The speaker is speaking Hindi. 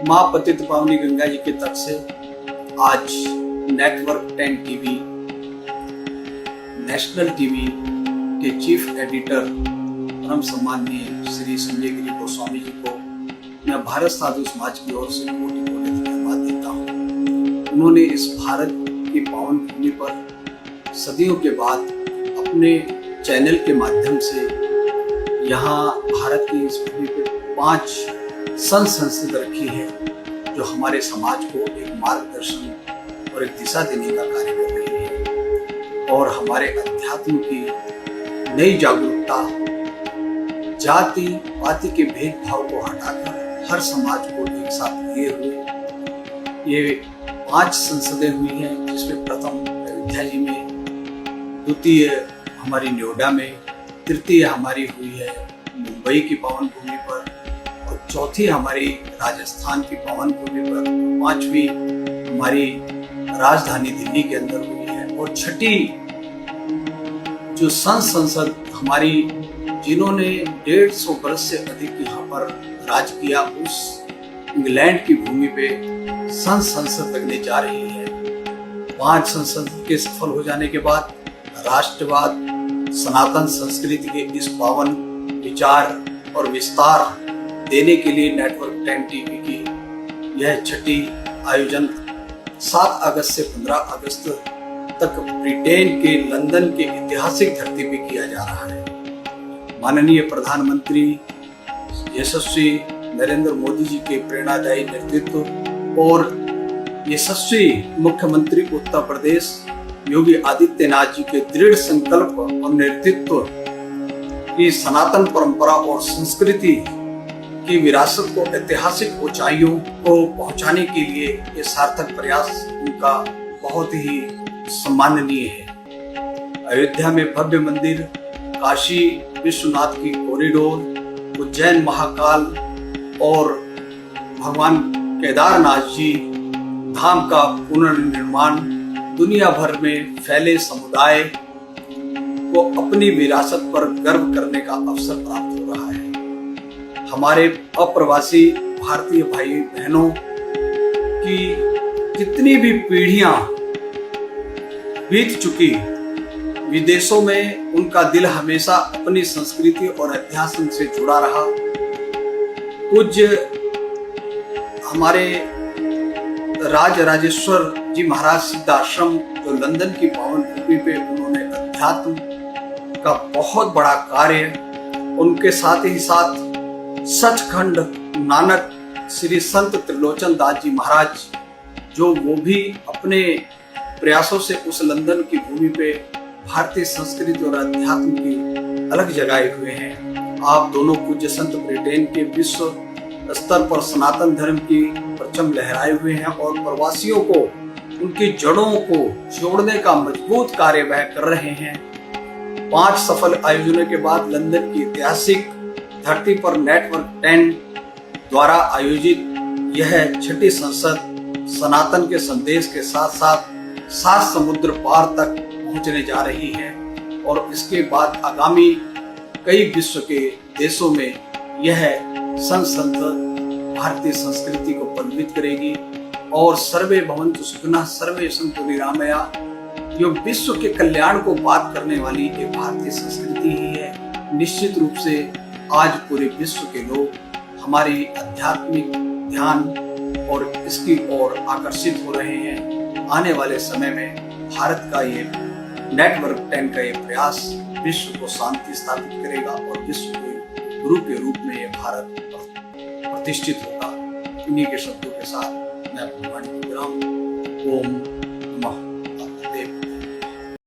माँ पतित पावनी गंगा जी के तट से आज नेटवर्क 10 टीवी, नेशनल टीवी के चीफ एडिटर परम सम्माननीय श्री संजय गिरी गोस्वामी जी को मैं भारत साधु समाज की ओर से कोटि कोटि धन्यवाद देता हूँ। उन्होंने इस भारत की पावन भूमि पर सदियों के बाद अपने चैनल के माध्यम से यहाँ भारत की इस भूमि पर 5 संसद रखी है, जो हमारे समाज को एक मार्गदर्शन और एक दिशा देने का कार्य कर रही है और हमारे अध्यात्म की नई जागरूकता, जाति पाति के भेदभाव को हटाकर हर समाज को एक साथ लिए हुए ये 5 संसदें हुई हैं, जिसमें प्रथम अयोध्या जी में, द्वितीय हमारी नोएडा में, तृतीय हमारी हुई है मुंबई की पावन भूमि पर और चौथी हमारी राजस्थान की पावन भूमि पर, 5वीं हमारी राजधानी दिल्ली के अंदर हुई है और 6ठी जो संसद हमारी, जिन्होंने 150 वर्ष से अधिक यहाँ पर राज किया, उस इंग्लैंड की भूमि पे संसद लगने जा रही है। 5 संसद के सफल हो जाने के बाद राष्ट्रवाद, सनातन संस्कृति के इस पावन विचार और विस्तार देने के लिए नेटवर्क 10 टीवी की यह 6ठी आयोजन 7 अगस्त से 15 अगस्त तक ब्रिटेन के लंदन के ऐतिहासिक धरती पे किया जा रहा है। माननीय प्रधानमंत्री यशस्वी नरेंद्र मोदी जी के प्रेरणादायी नेतृत्व और यशस्वी मुख्यमंत्री उत्तर प्रदेश योगी आदित्यनाथ जी के दृढ़ संकल्प और नेतृत्व की सनातन परंपरा और संस्कृति की विरासत को ऐतिहासिक ऊंचाइयों को पहुंचाने के लिए ये सार्थक प्रयास उनका बहुत ही सम्माननीय है। अयोध्या में भव्य मंदिर, काशी विश्वनाथ की कॉरिडोर, उज्जैन महाकाल और भगवान केदारनाथ जी धाम का पुनर्निर्माण दुनिया भर में फैले समुदाय को अपनी विरासत पर गर्व करने का अवसर प्राप्त हो रहा है। हमारे अप्रवासी भारतीय भाई बहनों की जितनी भी पीढ़ियां बीत चुकी, विदेशों में उनका दिल हमेशा अपनी संस्कृति और अध्यात्म से जुड़ा रहा। पूज्य हमारे राज राजेश्वर जी महाराज सिद्धाश्रम, जो लंदन की पावन भूमि पे उन्होंने अध्यात्म का बहुत बड़ा कार्य, उनके साथ ही साथ सचखंड नानक श्री संत त्रिलोचन दास जी महाराज, जो वो भी अपने प्रयासों से उस लंदन की भूमि पे भारतीय संस्कृति और अध्यात्म की अलग जगाए हुए हैं। आप दोनों पूज्य संत ब्रिटेन के विश्व स्तर पर सनातन धर्म की परचम लहराए हुए हैं और प्रवासियों को उनकी जड़ों को जोड़ने का मजबूत कार्य वह कर रहे हैं। 5 सफल आयोजनों के बाद लंदन की ऐतिहासिक धरती पर नेटवर्क 10 द्वारा आयोजित यह 6ठी संसद सनातन के संदेश के साथ साथ 7 समुद्र पार तक पहुंचने जा रही है और इसके बाद आगामी कई विश्व के देशों में यह संसद भारतीय संस्कृति को पल्लवित करेगी और सर्वे भवन्तु सुखिनः सर्वे सन्तु निरामया, जो विश्व के कल्याण को बात करने वाली एक भारतीय संस्कृति ही है। निश्चित रूप से आज पूरे विश्व के लोग हमारी आध्यात्मिक ध्यान और इसकी ओर आकर्षित हो रहे हैं। आने वाले समय में भारत का ये नेटवर्क 10 का ये प्रयास विश्व को शांति स्थापित करेगा और विश्व के गुरु के रूप में ये भारत प्रतिष्ठित होगा। इन्हीं के शब्दों के साथ मैं अपनी वाणी को विराम। ओम नमः।